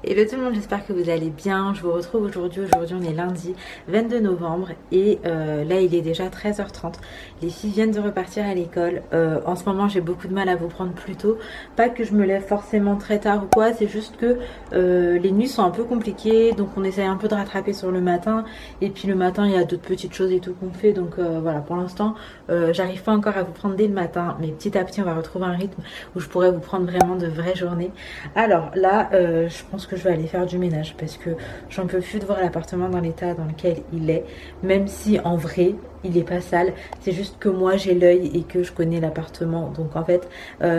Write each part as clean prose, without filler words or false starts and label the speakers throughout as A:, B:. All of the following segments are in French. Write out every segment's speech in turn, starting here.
A: Hello tout le monde, j'espère que vous allez bien. Je vous retrouve aujourd'hui. Aujourd'hui on est lundi 22 novembre et là il est déjà 13h30. Les filles viennent de repartir à l'école. En ce moment j'ai beaucoup de mal à vous prendre plus tôt. Pas que je me lève forcément très tard ou quoi, c'est juste que les nuits sont un peu compliquées. Donc on essaye un peu de rattraper sur le matin. Et puis le matin il y a d'autres petites choses et tout qu'on fait. Donc voilà, pour l'instant j'arrive pas encore à vous prendre dès le matin. Mais petit à petit on va retrouver un rythme où je pourrais vous prendre vraiment de vraies journées. Alors là je pense que je vais aller faire du ménage parce que j'en peux plus de voir l'appartement dans l'état dans lequel il est, même si en vrai il est pas sale, c'est juste que moi j'ai l'œil et que je connais l'appartement, donc en fait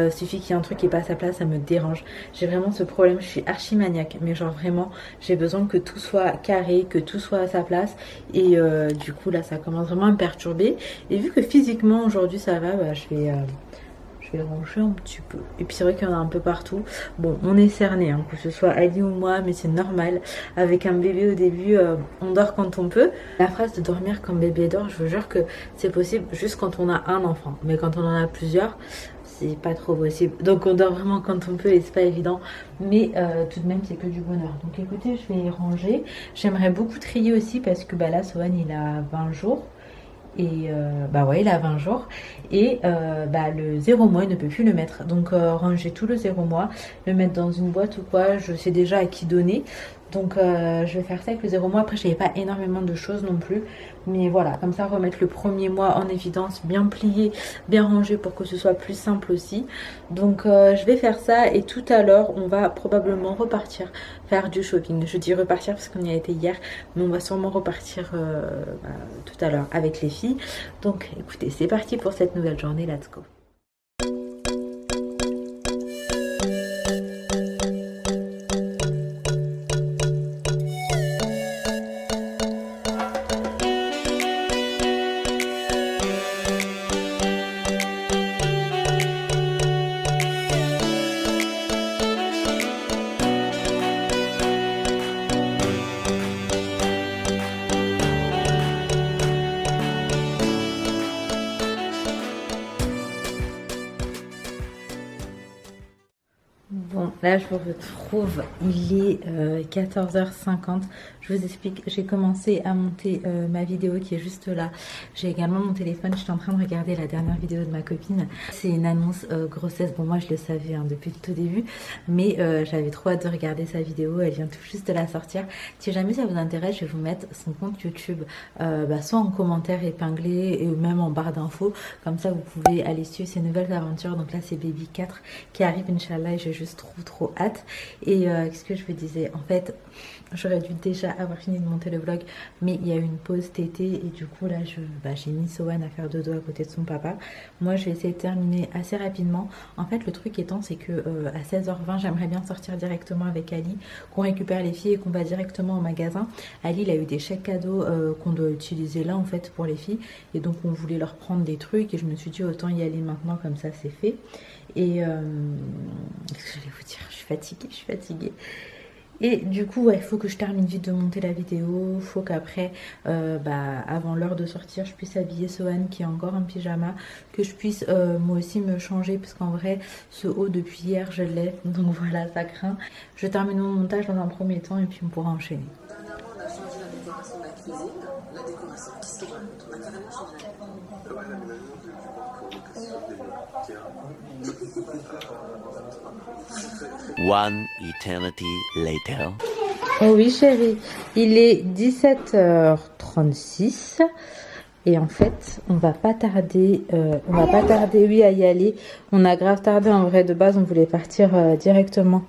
A: suffit qu'il y ait un truc qui est pas à sa place, ça me dérange. J'ai vraiment ce problème, je suis archi maniaque, mais genre vraiment j'ai besoin que tout soit carré, que tout soit à sa place et du coup là ça commence vraiment à me perturber. Et vu que physiquement aujourd'hui ça va, bah, je vais ranger un petit peu. Et puis c'est vrai qu'il y en a un peu partout. Bon, on est cerné, hein, que ce soit Ali ou moi, mais c'est normal. Avec un bébé au début, on dort quand on peut. La phrase de dormir quand bébé dort, je vous jure que c'est possible juste quand on a un enfant. Mais quand on en a plusieurs, c'est pas trop possible. Donc on dort vraiment quand on peut et c'est pas évident. Mais tout de même, c'est que du bonheur. Donc écoutez, je vais ranger. J'aimerais beaucoup trier aussi parce que bah là, Sohan, il a 20 jours. Et bah ouais, il a 20 jours et bah le 0 mois il ne peut plus le mettre, donc ranger tout le 0 mois, le mettre dans une boîte ou quoi, je sais déjà à qui donner, donc je vais faire ça avec le 0 mois. Après j'avais pas énormément de choses non plus, mais voilà, comme ça remettre le premier mois en évidence, bien plié, bien rangé pour que ce soit plus simple aussi. Donc je vais faire ça et tout à l'heure on va probablement repartir faire du shopping. Je dis repartir parce qu'on y a été hier, mais on va sûrement repartir bah, tout à l'heure avec les filles. Donc écoutez, c'est parti pour cette nouvelle journée, let's go. Bon, là je vous retrouve, il est 14h50, je vous explique, j'ai commencé à monter ma vidéo qui est juste là. J'ai également mon téléphone, j'étais en train de regarder la dernière vidéo de ma copine. C'est une annonce grossesse, bon moi je le savais hein, depuis le tout début, mais j'avais trop hâte de regarder sa vidéo, elle vient tout juste de la sortir. Si jamais ça vous intéresse, je vais vous mettre son compte YouTube, soit en commentaire épinglé et même en barre d'infos, comme ça vous pouvez aller suivre ses nouvelles aventures. Donc là c'est Baby 4 qui arrive Inch'Allah et j'ai juste trop hâte. Et qu'est-ce que je vous disais, en fait j'aurais dû déjà avoir fini de monter le vlog, mais il y a eu une pause tété et du coup là j'ai mis Sohan à faire dodo à côté de son papa. Moi je vais essayer de terminer assez rapidement. En fait le truc étant c'est que à 16h20 j'aimerais bien sortir directement avec Ali, qu'on récupère les filles et qu'on va directement au magasin. Ali il a eu des chèques cadeaux qu'on doit utiliser là en fait pour les filles, et donc on voulait leur prendre des trucs et je me suis dit autant y aller maintenant, comme ça c'est fait. Et qu'est-ce que j'allais vous dire, je suis fatiguée. Et du coup ouais, il faut que je termine vite de monter la vidéo, il faut qu'après avant l'heure de sortir je puisse habiller Sohan qui est encore en pyjama, que je puisse moi aussi me changer parce qu'en vrai ce haut depuis hier je l'ai, donc voilà, ça craint. Je termine mon montage dans un premier temps et puis on pourra enchaîner.
B: Dernièrement, on a changé la décoration de la cuisine. La décoration, qu'est-ce qu'on raconte? On a carrément changé la
C: One eternity later.
A: Oh oui chérie, il est 17h36 et en fait on va pas tarder oui à y aller. On a grave tardé en vrai, de base on voulait partir directement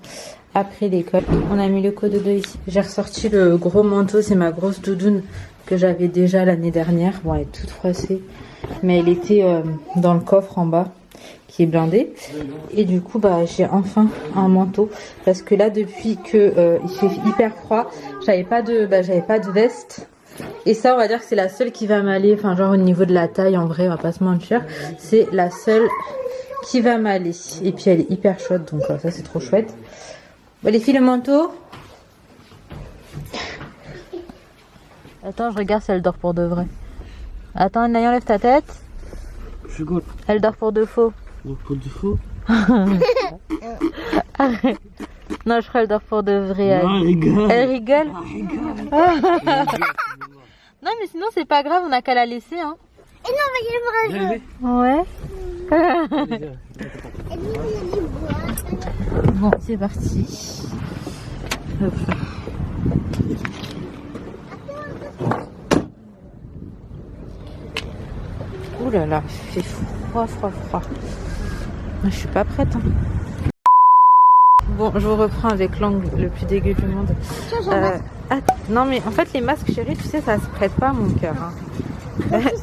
A: après l'école. On a mis le cododo ici. J'ai ressorti le gros manteau, c'est ma grosse doudoune que j'avais déjà l'année dernière. Bon elle est toute froissée, mais elle était dans le coffre en bas qui est blindé, et du coup bah j'ai enfin un manteau parce que là depuis que il fait hyper froid, j'avais pas de veste, et ça on va dire que c'est la seule qui va m'aller, enfin genre au niveau de la taille, en vrai on va pas se mentir, c'est la seule qui va m'aller, et puis elle est hyper chaude, donc ça c'est trop chouette. Bon les filles, le manteau, attends je regarde si elle dort pour de vrai. Attends Naya, enlève ta tête. Elle dort pour de faux.
D: Donc pour du faux.
A: Arrête. Non, je crois qu'elle dort pour de vrai.
D: Non, elle rigole.
A: Elle rigole.
D: Ah,
A: Non, mais sinon, c'est pas grave, on a qu'à la laisser. Hein.
E: Et non, mais il est vrai.
A: Ouais.
E: Et lui, il est
A: Bon, c'est parti. Hop. Ouh là là, il fait froid. Je suis pas prête. Hein. Bon, je vous reprends avec l'angle le plus dégueu du monde. Non, mais en fait, les masques, chérie, tu sais, ça se prête pas à mon cœur. Hein.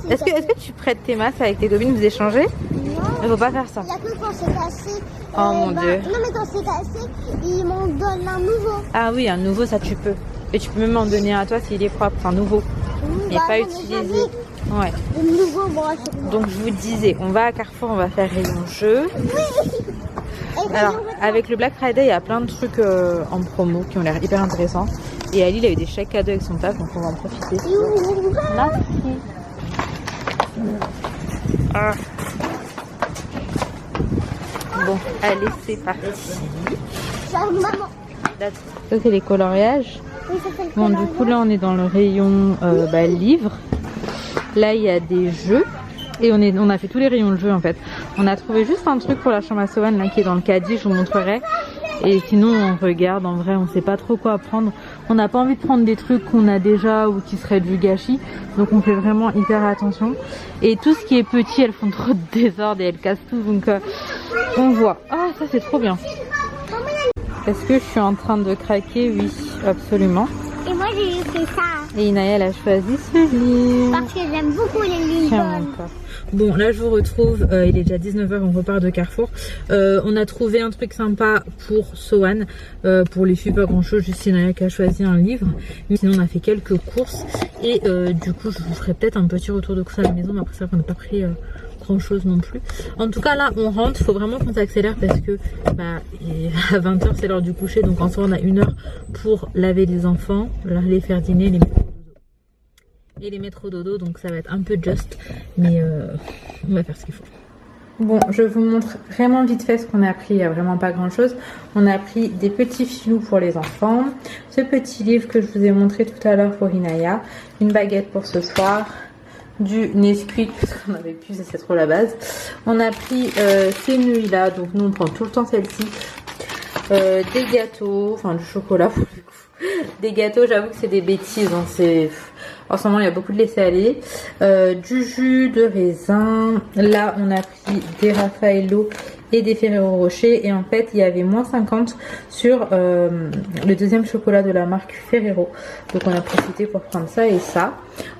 A: Est-ce que tu prêtes tes masques avec tes copines, vous échangez?
E: Non.
A: Il faut pas faire ça.
E: Il y a que quand c'est cassé.
A: Oh mon Dieu.
E: Non, mais quand c'est cassé, ils m'en donnent un nouveau.
A: Ah oui, un nouveau, ça tu peux. Et tu peux même en donner un à toi s'il est propre, un nouveau. Il n'est pas utilisé. Ouais.
E: Le nouveau, moi, sur moi.
A: Donc je vous disais, on va à Carrefour, on va faire rayon jeu.
E: Et
A: Alors, avec le Black Friday, il y a plein de trucs en promo qui ont l'air hyper intéressants. Et Ali, il a eu des chèques cadeaux avec son taf, donc on va en profiter. Merci. Ah. Bon, allez, c'est parti.
E: Maman.
A: Ça, c'est les coloriages.
E: Oui, ça fait le
A: Bon, du coup, là, on est dans le rayon livre. Là, il y a des jeux. Et on a fait tous les rayons de jeux, en fait. On a trouvé juste un truc pour la chambre à Sohan, là, qui est dans le caddie, je vous montrerai. Et sinon, on regarde, en vrai, on sait pas trop quoi prendre. On n'a pas envie de prendre des trucs qu'on a déjà ou qui seraient du gâchis. Donc, on fait vraiment hyper attention. Et tout ce qui est petit, elles font trop de désordre et elles cassent tout. Donc, on voit. Ah, ça, c'est trop bien. Est-ce que je suis en train de craquer? Oui, absolument.
E: Et moi, j'ai fait ça.
A: Et Inaya, elle a choisi ce livre.
E: Parce que j'aime beaucoup les
A: Tiens,
E: Lincoln.
A: encore. Bon, là je vous retrouve, il est déjà 19 h, on repart de Carrefour. On a trouvé un truc sympa pour Sohan, pour les filles pas grand chose, juste Inaya qui a choisi un livre. Mais sinon on a fait quelques courses et du coup je vous ferai peut-être un petit retour de course à la maison, mais après ça on n'a pas pris grand chose non plus. En tout cas là on rentre, faut vraiment qu'on s'accélère parce que à 20 h c'est l'heure du coucher, donc en soi on a 1 heure pour laver les enfants, les faire dîner, les mettre au dodo, donc ça va être un peu juste, mais on va faire ce qu'il faut. Bon, je vous montre vraiment vite fait ce qu'on a pris, il n'y a vraiment pas grand chose. On a pris des petits filous pour les enfants, ce petit livre que je vous ai montré tout à l'heure pour Inaya, une baguette pour ce soir, du Nesquik parce qu'on n'avait plus, c'est trop la base. On a pris ces nuits là, donc nous on prend tout le temps celle-ci, des gâteaux, enfin du chocolat pour le coup. Des gâteaux, j'avoue que c'est des bêtises, hein, c'est... En ce moment, il y a beaucoup de laisser-aller. Du jus de raisin. Là, on a pris des Raffaello et des Ferrero Rocher. Et en fait, il y avait moins 50 sur le deuxième chocolat de la marque Ferrero. Donc, on a profité pour prendre ça et ça.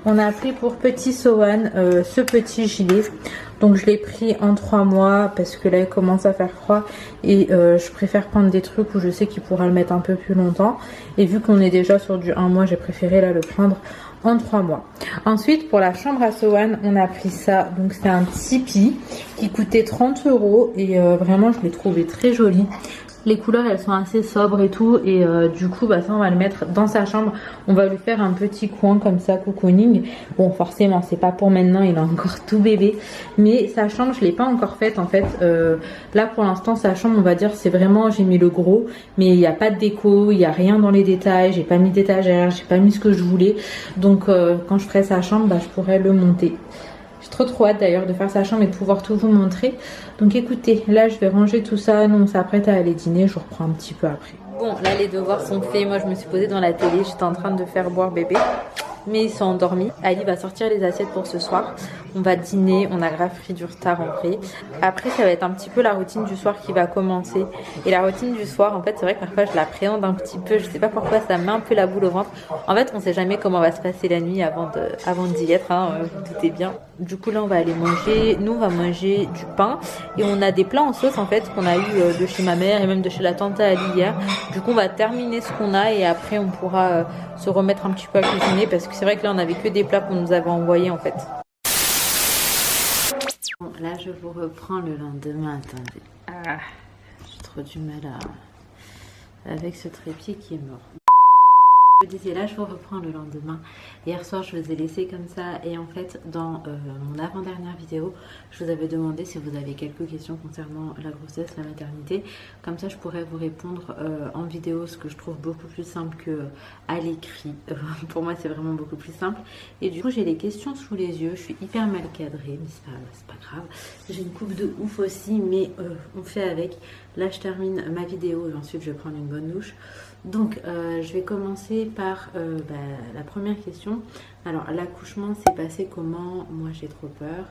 A: On a pris pour petit Sohan ce petit gilet. Donc, je l'ai pris en 3 mois parce que là, il commence à faire froid. Et je préfère prendre des trucs où je sais qu'il pourra le mettre un peu plus longtemps. Et vu qu'on est déjà sur du 1 mois, j'ai préféré là le prendre en 3 mois. Ensuite, pour la chambre à Sohan, on a pris ça. Donc, c'est un tipi qui coûtait 30 € et vraiment, je l'ai trouvé très joli. Les couleurs, elles sont assez sobres et tout. Et du coup, ça, on va le mettre dans sa chambre. On va lui faire un petit coin comme ça, cocooning. Bon, forcément, c'est pas pour maintenant. Il est encore tout bébé. Mais sa chambre, je l'ai pas encore faite. En fait, là, pour l'instant, sa chambre, on va dire, c'est vraiment, j'ai mis le gros. Mais il n'y a pas de déco. Il n'y a rien dans les détails. J'ai pas mis d'étagère. J'ai pas mis ce que je voulais. Donc, quand je ferai sa chambre, je pourrais le monter. J'ai trop hâte d'ailleurs de faire sa chambre et de pouvoir tout vous montrer. Donc écoutez, là je vais ranger tout ça. Nous on s'apprête à aller dîner, je vous reprends un petit peu après. Bon, là les devoirs sont faits. Moi je me suis posée dans la télé, j'étais en train de faire boire bébé. Mais ils sont endormis. Ali va sortir les assiettes pour ce soir. On va dîner, on a grave pris du retard en vrai. Après ça va être un petit peu la routine du soir qui va commencer. Et la routine du soir, en fait c'est vrai que parfois je l'appréhende un petit peu. Je sais pas pourquoi, ça me met un peu la boule au ventre. En fait on sait jamais comment va se passer la nuit avant d'y être, hein, vous vous doutez bien. Du coup là on va aller manger, nous on va manger du pain. Et on a des plats en sauce en fait qu'on a eu de chez ma mère et même de chez la tante Ali hier. Du coup on va terminer ce qu'on a et après on pourra se remettre un petit peu à cuisiner. Parce que c'est vrai que là on avait que des plats qu'on nous avait envoyés en fait. Bon, là je vous reprends le lendemain, attendez. J'ai trop du mal avec ce trépied qui est mort. Je vous disais là, je vous reprends le lendemain. Hier soir, je vous ai laissé comme ça. Et en fait, dans mon avant-dernière vidéo, je vous avais demandé si vous avez quelques questions concernant la grossesse, la maternité. Comme ça, je pourrais vous répondre en vidéo, ce que je trouve beaucoup plus simple qu'à l'écrit. Pour moi, c'est vraiment beaucoup plus simple. Et du coup, j'ai les questions sous les yeux. Je suis hyper mal cadrée, mais c'est pas grave. J'ai une coupe de ouf aussi, mais on fait avec. Là, je termine ma vidéo et ensuite, je vais prendre une bonne douche. Donc, je vais commencer par la première question. Alors, l'accouchement s'est passé comment? Moi, j'ai trop peur.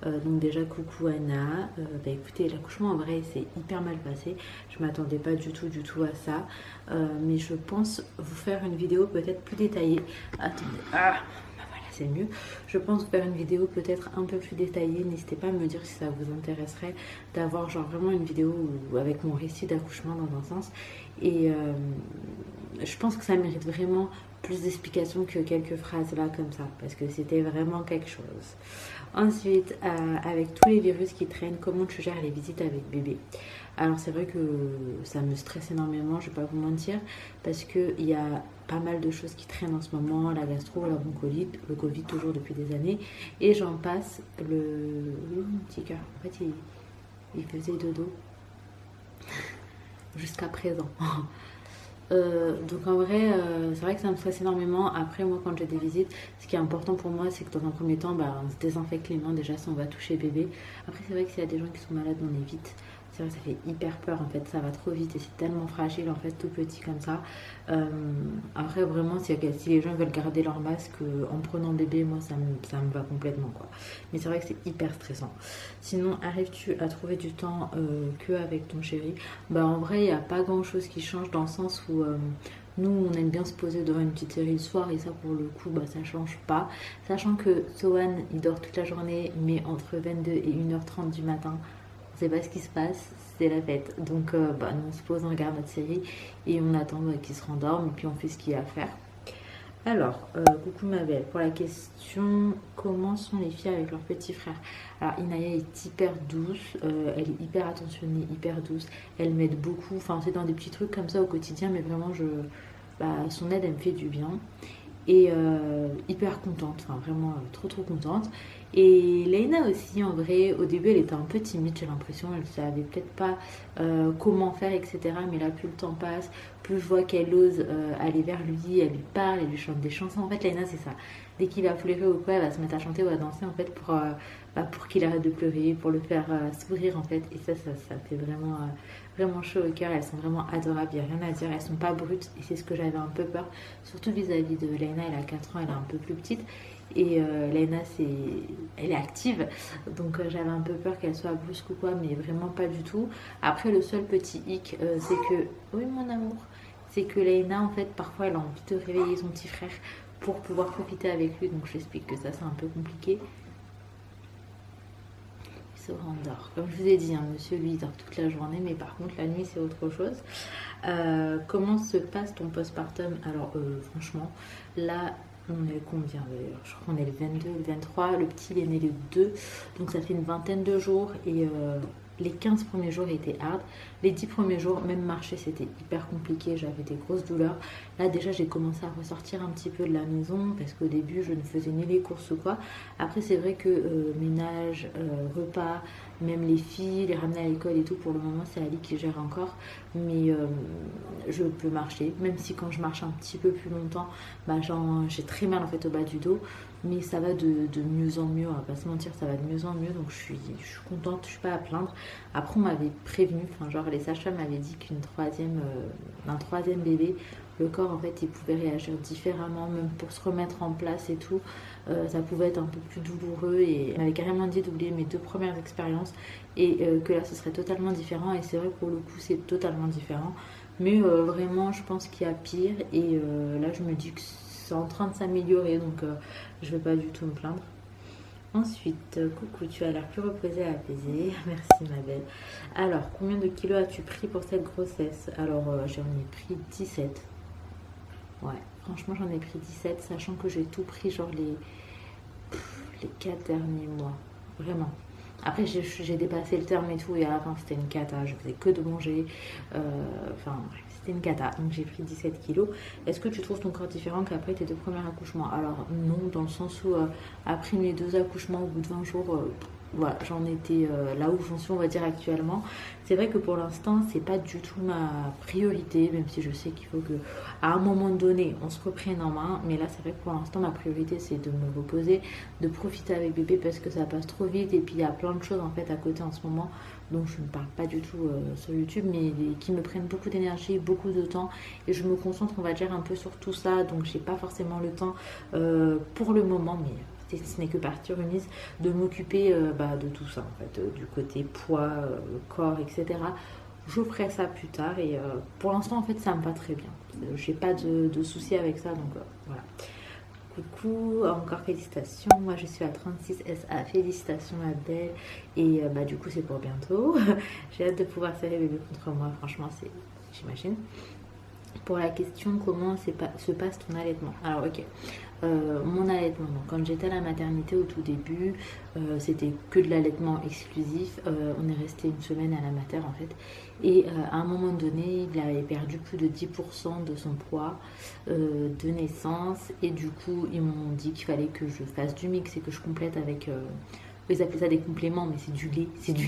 A: Donc déjà, coucou Anna. Écoutez, l'accouchement, en vrai, c'est hyper mal passé. Je m'attendais pas du tout à ça. Mais je pense vous faire une vidéo peut-être plus détaillée. Attendez. C'est mieux. Je pense faire une vidéo peut-être un peu plus détaillée. N'hésitez pas à me dire si ça vous intéresserait d'avoir genre vraiment une vidéo avec mon récit d'accouchement dans un sens. Et je pense que ça mérite vraiment plus d'explications que quelques phrases là comme ça, parce que c'était vraiment quelque chose. Ensuite, avec tous les virus qui traînent, comment tu gères les visites avec bébé? Alors c'est vrai que ça me stresse énormément, je vais pas vous mentir, parce qu'il y a pas mal de choses qui traînent en ce moment, la gastro, la bronchite, le Covid toujours depuis des années, et j'en passe mon petit cœur, en fait il faisait dodo jusqu'à présent. Donc en vrai, c'est vrai que ça me stresse énormément. Après, moi, quand j'ai des visites, ce qui est important pour moi, c'est que dans un premier temps, on se désinfecte les mains déjà si on va toucher bébé. Après, c'est vrai que s'il y a des gens qui sont malades, on évite. C'est vrai que ça fait hyper peur en fait, ça va trop vite et c'est tellement fragile en fait, tout petit comme ça. Après vraiment, si les gens veulent garder leur masque en prenant bébé, moi ça me va complètement quoi. Mais c'est vrai que c'est hyper stressant. Sinon, arrives-tu à trouver du temps que avec ton chéri? En vrai, il n'y a pas grand chose qui change dans le sens où nous, on aime bien se poser devant une petite série le soir et ça, pour le coup, ça change pas. Sachant que Sohan, il dort toute la journée, mais entre 22 et 1h30 du matin, on sait pas ce qui se passe, c'est la fête. Donc, nous, on se pose, on regarde notre série et on attend qu'il se rendorme et puis on fait ce qu'il y a à faire. Alors, coucou ma belle, pour la question, comment sont les filles avec leurs petits frères? Alors, Inaya est hyper douce, elle est hyper attentionnée, hyper douce, elle m'aide beaucoup, enfin, c'est dans des petits trucs comme ça au quotidien, mais vraiment, son aide, elle me fait du bien. Et hyper contente, enfin vraiment trop contente. Et Leïna aussi, en vrai, au début elle était un peu timide, j'ai l'impression, elle savait peut-être pas comment faire, etc. Mais là, plus le temps passe, plus je vois qu'elle ose aller vers lui, elle lui parle, elle lui chante des chansons. En fait, Leïna, c'est ça. Dès qu'il va pleurer ou quoi, elle va se mettre à chanter ou à danser en fait pour qu'il arrête de pleurer, pour le faire sourire en fait. Et ça fait vraiment chaud au cœur. Elles sont vraiment adorables, il n'y a rien à dire. Elles sont pas brutes et c'est ce que j'avais un peu peur, surtout vis-à-vis de Leïna. Elle a 4 ans, elle est un peu plus petite. Et Leïna, elle est active, donc j'avais un peu peur qu'elle soit brusque ou quoi, mais vraiment pas du tout. Après, le seul petit hic, c'est que, oui mon amour, c'est que Leïna, en fait, parfois elle a envie de réveiller son petit frère pour pouvoir profiter avec lui, donc j'explique que ça c'est un peu compliqué. Il se rendort. Comme je vous ai dit, monsieur lui il dort toute la journée, mais par contre la nuit c'est autre chose. Comment se passe ton postpartum? Alors franchement, là on est combien d'ailleurs? Je crois qu'on est le 22, le 23, le petit il est né le 2, donc ça fait une vingtaine de jours et les 15 premiers jours étaient hard. Les 10 premiers jours, même marcher, c'était hyper compliqué. J'avais des grosses douleurs. Là, déjà, j'ai commencé à ressortir un petit peu de la maison parce qu'au début, je ne faisais ni les courses ou quoi. Après, c'est vrai que ménage, repas, même les filles, les ramener à l'école et tout, pour le moment, c'est Ali qui gère encore. Mais je peux marcher. Même si quand je marche un petit peu plus longtemps, j'ai très mal en fait au bas du dos. Mais ça va de mieux en mieux, on va pas se mentir, ça va de mieux en mieux, donc je suis contente, je suis pas à plaindre. Après, on m'avait prévenu, les sages-femmes m'avaient dit un troisième bébé, le corps en fait il pouvait réagir différemment, même pour se remettre en place et tout, ça pouvait être un peu plus douloureux, et elle m'avait carrément dit d'oublier mes 2 premières expériences et que là ce serait totalement différent. Et c'est vrai que pour le coup c'est totalement différent, mais vraiment je pense qu'il y a pire, et là je me dis que c'est en train de s'améliorer, donc je vais pas du tout me plaindre. Ensuite, coucou, tu as l'air plus reposée et apaisée. Merci ma belle. Alors, combien de kilos as-tu pris pour cette grossesse? Alors, j'en ai pris 17. Ouais, franchement, j'en ai pris 17, sachant que j'ai tout pris, les 4 derniers mois. Vraiment. Après, j'ai dépassé le terme et tout, et à la fin, c'était une cata. Je faisais que de manger. Enfin, bref, c'était une cata. Donc, j'ai pris 17 kilos. Est-ce que tu trouves ton corps différent qu'après tes 2 premiers accouchements? Alors, non, dans le sens où, après mes 2 accouchements, au bout de 20 jours, voilà, j'en étais là où j'en suis, on va dire, actuellement. C'est vrai que pour l'instant, c'est pas du tout ma priorité, même si je sais qu'il faut que, à un moment donné, on se reprenne en main. Mais là, c'est vrai que pour l'instant, ma priorité, c'est de me reposer, de profiter avec bébé parce que ça passe trop vite. Et puis, il y a plein de choses en fait à côté en ce moment dont je ne parle pas du tout sur YouTube, mais qui me prennent beaucoup d'énergie, beaucoup de temps. Et je me concentre, on va dire, un peu sur tout ça. Donc, j'ai pas forcément le temps pour le moment, mais ce n'est que partie remise de m'occuper de tout ça en fait, du côté poids, corps, etc. Je ferai ça plus tard et pour l'instant en fait ça me va très bien. J'ai pas de soucis avec ça donc voilà. Coucou, encore félicitations. Moi je suis à 36 SA. Félicitations ma belle. Et du coup c'est pour bientôt. J'ai hâte de pouvoir serrer bébé contre moi. Franchement c'est, j'imagine. Pour la question comment se passe ton allaitement. Alors ok. Mon allaitement, donc, quand j'étais à la maternité au tout début, c'était que de l'allaitement exclusif. On est resté une semaine à la mater en fait. Et à un moment donné, il avait perdu plus de 10% de son poids de naissance. Et du coup, ils m'ont dit qu'il fallait que je fasse du mix et que je complète avec... ils appellent ça des compléments, mais c'est du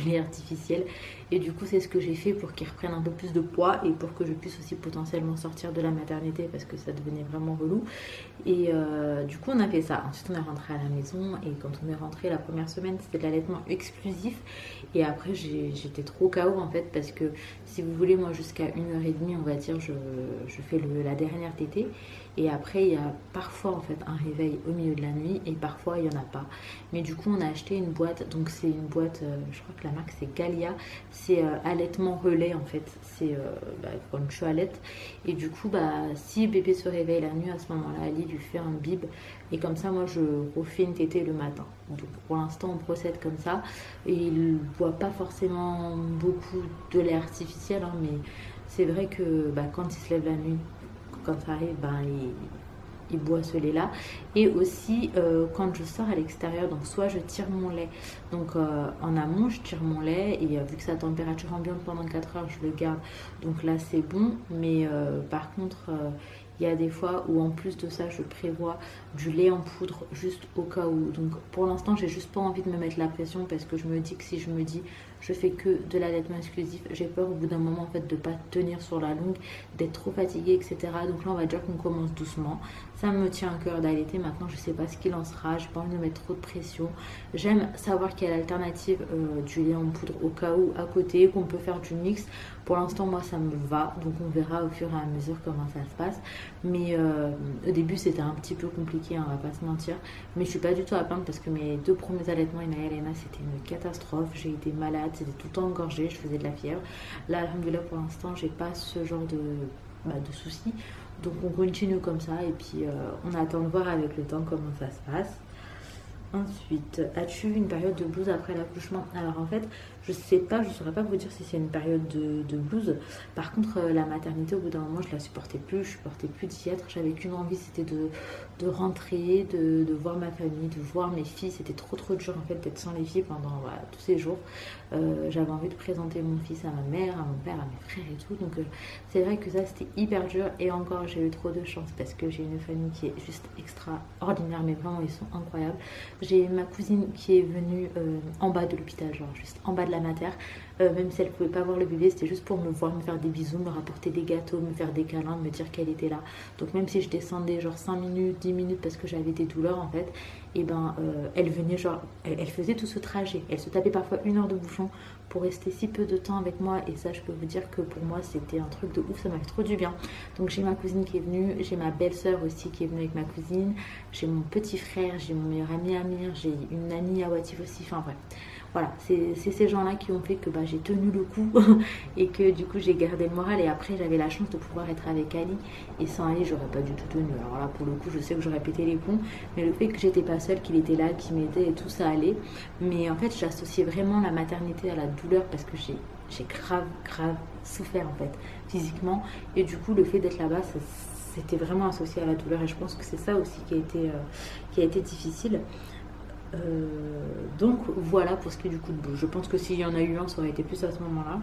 A: lait artificiel. Et du coup, c'est ce que j'ai fait pour qu'il reprenne un peu plus de poids et pour que je puisse aussi potentiellement sortir de la maternité parce que ça devenait vraiment relou. Et du coup, on a fait ça. Ensuite, on est rentré à la maison et quand on est rentré la première semaine, c'était de l'allaitement exclusif. Et après, j'étais trop KO en fait parce que si vous voulez, moi, jusqu'à 1h30, on va dire, je fais la dernière tétée. Et après, il y a parfois en fait un réveil au milieu de la nuit et parfois il n'y en a pas. Mais du coup, on a acheté une boîte. Donc, c'est une boîte, je crois que la marque c'est Galia. C'est allaitement relais en fait. C'est quand je allaite. Et du coup, si bébé se réveille la nuit, à ce moment-là, Ali lui fait un bib. Et comme ça, moi, je refais une tétée le matin. Donc, pour l'instant, on procède comme ça. Et il ne boit pas forcément beaucoup de lait artificiel. Hein, mais c'est vrai que quand il se lève la nuit, quand ça arrive, il boit ce lait là. Et aussi quand je sors à l'extérieur, donc soit je tire mon lait, donc en amont je tire mon lait et vu que c'est à température ambiante pendant 4 heures, je le garde, donc là c'est bon. Mais par contre il y a des fois où en plus de ça je prévois du lait en poudre juste au cas où. Donc pour l'instant j'ai juste pas envie de me mettre la pression parce que je me dis que si je me dis je fais que de l'allaitement exclusif, j'ai peur au bout d'un moment en fait de pas tenir sur la longue, d'être trop fatiguée, etc. Donc là on va dire qu'on commence doucement. Ça me tient à cœur d'allaiter. Maintenant je sais pas ce qu'il en sera, j'ai pas envie de mettre trop de pression. J'aime savoir qu'il y a l'alternative du lait en poudre au cas où à côté, qu'on peut faire du mix. Pour l'instant moi ça me va, donc on verra au fur et à mesure comment ça se passe. Mais au début c'était un petit peu compliqué, hein, on va pas se mentir. Mais je suis pas du tout à plaindre parce que mes 2 premiers allaitements, Ina et Elena, c'était une catastrophe. J'ai été malade, c'était tout le temps engorgé, je faisais de la fièvre. Là, alhamdoulilah, pour l'instant, j'ai pas ce genre de soucis. Donc on continue comme ça et puis on attend de voir avec le temps comment ça se passe. Ensuite, as-tu eu une période de blues après l'accouchement? Alors en fait, je sais pas, je saurais pas vous dire si c'est une période de blues. Par contre, la maternité, au bout d'un moment, je la supportais plus, je supportais plus d'y être. J'avais qu'une envie, c'était de rentrer, de voir ma famille, de voir mes filles. C'était trop dur en fait d'être sans les filles pendant tous ces jours. J'avais envie de présenter mon fils à ma mère, à mon père, à mes frères et tout. Donc c'est vrai que ça c'était hyper dur. Et encore, j'ai eu trop de chance parce que j'ai une famille qui est juste extraordinaire, mais vraiment ils sont incroyables. J'ai ma cousine qui est venue en bas de l'hôpital, genre juste en bas de la mater. Même si elle pouvait pas voir le bébé, c'était juste pour me voir, me faire des bisous, me rapporter des gâteaux, me faire des câlins, me dire qu'elle était là. Donc même si je descendais genre 5 minutes, 10 minutes parce que j'avais des douleurs en fait, et elle venait genre, elle faisait tout ce trajet. Elle se tapait parfois 1 heure de bouchon pour rester si peu de temps avec moi. Et ça, je peux vous dire que pour moi, c'était un truc de ouf, ça m'a fait trop du bien. Donc j'ai ma cousine qui est venue, j'ai ma belle-sœur aussi qui est venue avec ma cousine, j'ai mon petit frère, j'ai mon meilleur ami Amir, j'ai une amie à Watif aussi, enfin bref. Voilà, c'est ces gens-là qui ont fait que j'ai tenu le coup et que du coup j'ai gardé le moral. Et après j'avais la chance de pouvoir être avec Ali. Et sans Ali j'aurais pas du tout tenu. Alors là pour le coup je sais que j'aurais pété les plombs. Mais le fait que j'étais pas seule, qu'il était là, qu'il m'aidait et tout ça allait. Mais en fait j'associais vraiment la maternité à la douleur parce que j'ai grave souffert en fait physiquement. Et du coup le fait d'être là-bas c'était vraiment associé à la douleur. Et je pense que c'est ça aussi qui a été difficile. Donc voilà pour ce qui est du coup de bouche. Je pense que s'il y en a eu un, ça aurait été plus à ce moment-là.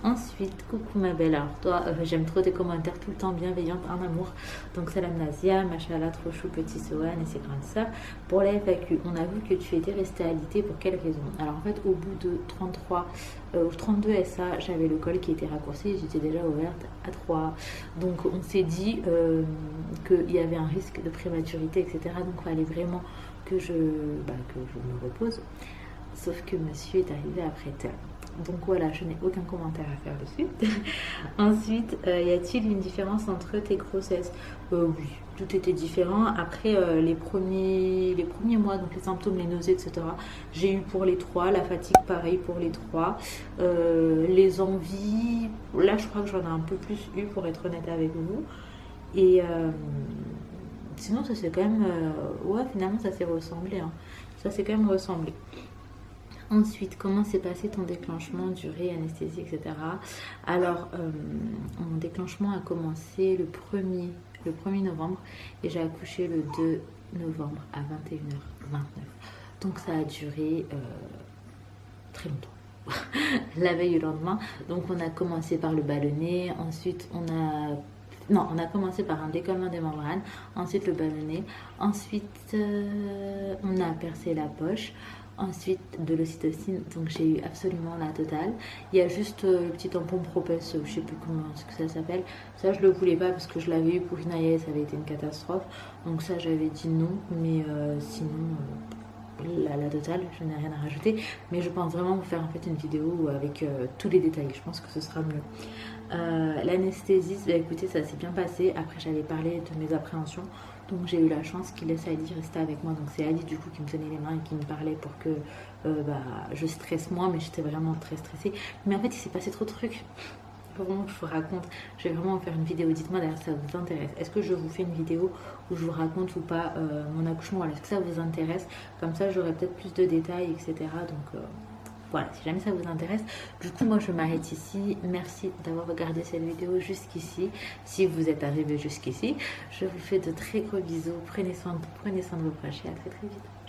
A: Ensuite, coucou ma belle. Alors toi, j'aime trop tes commentaires tout le temps bienveillantes, un amour. Donc salam Nazia, machallah, trop chou, petit Sohan et ses grandes sœurs. Pour la FAQ, on a vu que tu étais restée alitée pour quelle raison? Alors en fait, au bout de 32 SA, j'avais le col qui était raccourci, j'étais déjà ouverte à 3. Donc on s'est dit qu'il y avait un risque de prématurité, etc. Donc il fallait vraiment que je me repose. Sauf que monsieur est arrivé après terme. Donc voilà, je n'ai aucun commentaire à faire dessus. Ensuite, y a-t-il une différence entre tes grossesses? Oui, tout était différent. Après, les premiers mois, donc les symptômes, les nausées, etc., j'ai eu pour les 3. La fatigue, pareil pour les 3. Les envies, là, je crois que j'en ai un peu plus eu, pour être honnête avec vous. Et sinon, ça s'est quand même... ouais, finalement, ça s'est ressemblé. Hein. Ça s'est quand même ressemblé. Ensuite, comment s'est passé ton déclenchement, durée, anesthésie, etc. Alors, mon déclenchement a commencé le 1er novembre et j'ai accouché le 2 novembre à 21h29. Donc, ça a duré très longtemps. La veille au lendemain. Donc, on a commencé par le ballonnet. Ensuite, on a commencé par un décollement des membranes. Ensuite, le ballonnet. Ensuite, on a percé la poche. Ensuite, de l'ocytocine, donc j'ai eu absolument la totale. Il y a juste le petit tampon Propes, je sais plus comment ce que ça s'appelle. Ça, je le voulais pas parce que je l'avais eu pour Inaya, ça avait été une catastrophe. Donc ça, j'avais dit non, mais sinon, la totale, je n'ai rien à rajouter. Mais je pense vraiment vous faire en fait une vidéo avec tous les détails. Je pense que ce sera mieux. L'anesthésie, bah, écoutez, ça s'est bien passé. Après, j'avais parlé de mes appréhensions. Donc j'ai eu la chance qu'il laisse Ali rester avec moi. Donc c'est Ali du coup qui me tenait les mains et qui me parlait pour que je stresse moins. Mais j'étais vraiment très stressée. Mais en fait, il s'est passé trop de trucs. Vraiment, je vous raconte. Je vais vraiment vous faire une vidéo. Dites-moi d'ailleurs si ça vous intéresse. Est-ce que je vous fais une vidéo où je vous raconte ou pas mon accouchement? Voilà, est-ce que ça vous intéresse? Comme ça, j'aurai peut-être plus de détails, etc. Donc... voilà, si jamais ça vous intéresse. Du coup, moi, je m'arrête ici. Merci d'avoir regardé cette vidéo jusqu'ici. Si vous êtes arrivé jusqu'ici, je vous fais de très gros bisous. Prenez soin de vos proches et à très très vite.